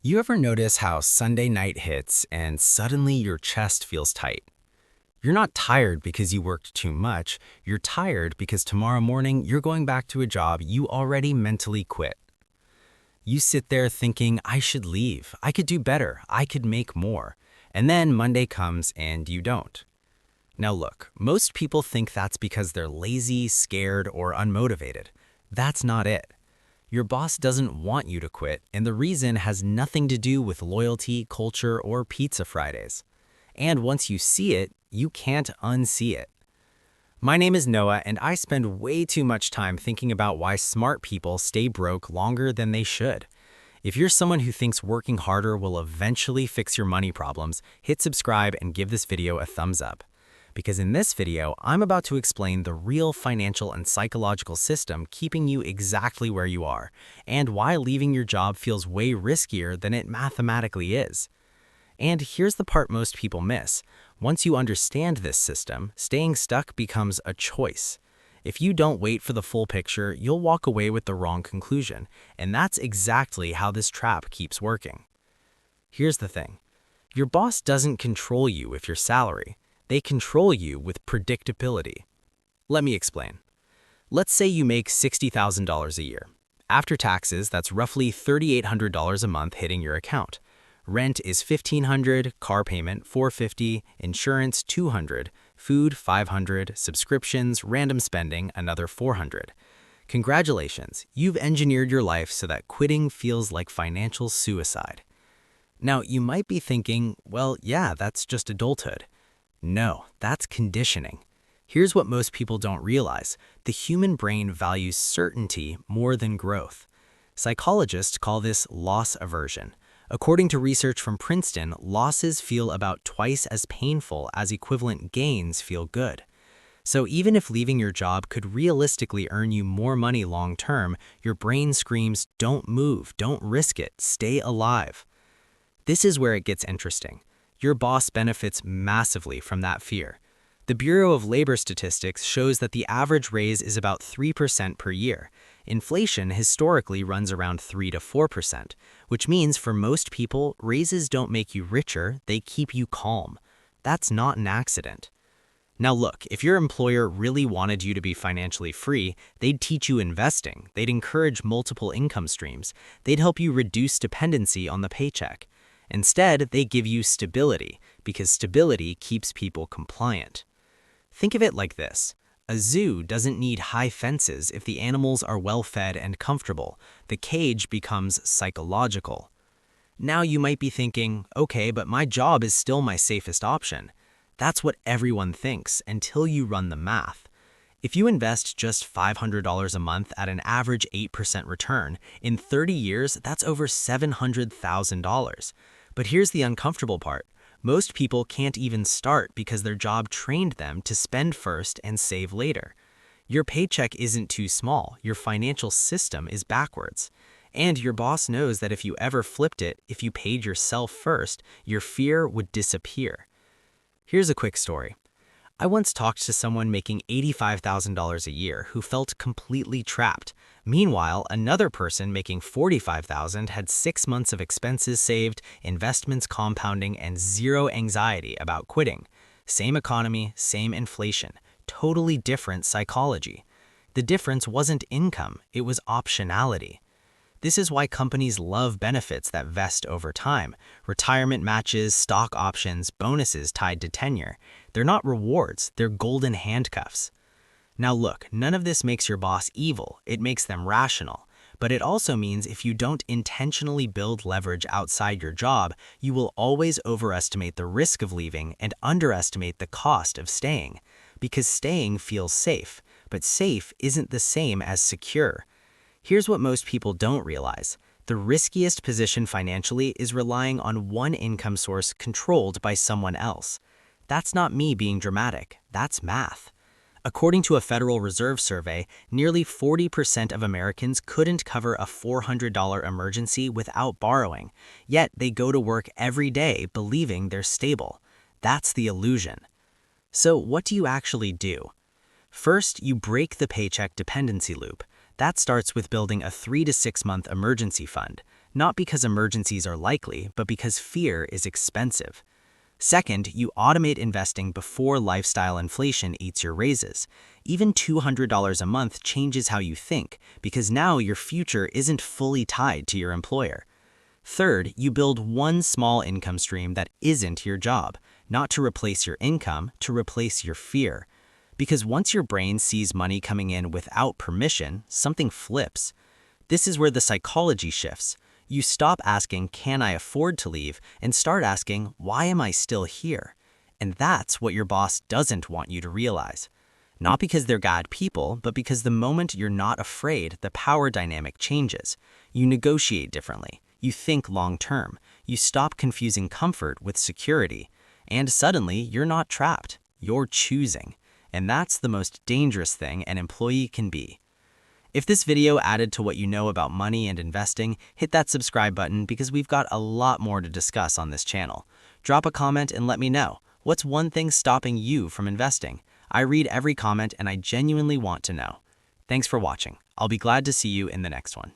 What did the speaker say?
You ever notice how Sunday night hits and suddenly your chest feels tight? You're not tired because you worked too much, you're tired because tomorrow morning you're going back to a job you already mentally quit. You sit there thinking, I should leave, I could do better, I could make more. And then Monday comes and you don't. Now look, most people think that's because they're lazy, scared, or unmotivated. That's not it. Your boss doesn't want you to quit, and the reason has nothing to do with loyalty, culture, or pizza Fridays. And once you see it, you can't unsee it. My name is Noah, and I spend way too much time thinking about why smart people stay broke longer than they should. If you're someone who thinks working harder will eventually fix your money problems, hit subscribe and give this video a thumbs up. Because in this video, I'm about to explain the real financial and psychological system keeping you exactly where you are, and why leaving your job feels way riskier than it mathematically is. And here's the part most people miss. Once you understand this system, staying stuck becomes a choice. If you don't wait for the full picture, you'll walk away with the wrong conclusion, and that's exactly how this trap keeps working. Here's the thing. Your boss doesn't control you with your salary. They control you with predictability. Let me explain. Let's say you make $60,000 a year. After taxes, that's roughly $3,800 a month hitting your account. Rent is $1,500, car payment $450, insurance $200, food $500, subscriptions, random spending another $400. Congratulations, you've engineered your life so that quitting feels like financial suicide. Now, you might be thinking, well, yeah, that's just adulthood. No, that's conditioning. Here's what most people don't realize. The human brain values certainty more than growth. Psychologists call this loss aversion. According to research from Princeton, losses feel about twice as painful as equivalent gains feel good. So even if leaving your job could realistically earn you more money long term, your brain screams, don't move, don't risk it, stay alive. This is where it gets interesting. Your boss benefits massively from that fear. The Bureau of Labor Statistics shows that the average raise is about 3% per year. Inflation historically runs around 3 to 4%, which means for most people, raises don't make you richer, they keep you calm. That's not an accident. Now look, if your employer really wanted you to be financially free, they'd teach you investing, they'd encourage multiple income streams, they'd help you reduce dependency on the paycheck. Instead, they give you stability, because stability keeps people compliant. Think of it like this. A zoo doesn't need high fences if the animals are well-fed and comfortable. The cage becomes psychological. Now you might be thinking, okay, but my job is still my safest option. That's what everyone thinks until you run the math. If you invest just $500 a month at an average 8% return, in 30 years, that's over $700,000. But here's the uncomfortable part. Most people can't even start because their job trained them to spend first and save later. Your paycheck isn't too small, your financial system is backwards. And your boss knows that if you ever flipped it, if you paid yourself first, your fear would disappear. Here's a quick story. I once talked to someone making $85,000 a year who felt completely trapped. Meanwhile, another person making $45,000 had 6 months of expenses saved, investments compounding, and zero anxiety about quitting. Same economy, same inflation, totally different psychology. The difference wasn't income, it was optionality. This is why companies love benefits that vest over time. Retirement matches, stock options, bonuses tied to tenure. They're not rewards, they're golden handcuffs. Now look, none of this makes your boss evil, it makes them rational. But it also means if you don't intentionally build leverage outside your job, you will always overestimate the risk of leaving and underestimate the cost of staying. Because staying feels safe, but safe isn't the same as secure. Here's what most people don't realize. The riskiest position financially is relying on one income source controlled by someone else. That's not me being dramatic, that's math. According to a Federal Reserve survey, nearly 40% of Americans couldn't cover a $400 emergency without borrowing, yet they go to work every day believing they're stable. That's the illusion. So what do you actually do? First, you break the paycheck dependency loop. That starts with building a 3 to 6 month emergency fund. not because emergencies are likely, but because fear is expensive. Second, you automate investing before lifestyle inflation eats your raises. Even $200 a month changes how you think, because now your future isn't fully tied to your employer. Third, you build one small income stream that isn't your job, not to replace your income, to replace your fear. Because once your brain sees money coming in without permission, something flips. This is where the psychology shifts. You stop asking, can I afford to leave, and start asking, why am I still here? And that's what your boss doesn't want you to realize. Not because they're bad people, but because the moment you're not afraid, the power dynamic changes. You negotiate differently. You think long-term. You stop confusing comfort with security. And suddenly, you're not trapped. You're choosing. And that's the most dangerous thing an employee can be. If this video added to what you know about money and investing, hit that subscribe button because we've got a lot more to discuss on this channel. Drop a comment and let me know, what's one thing stopping you from investing? I read every comment and I genuinely want to know. Thanks for watching. I'll be glad to see you in the next one.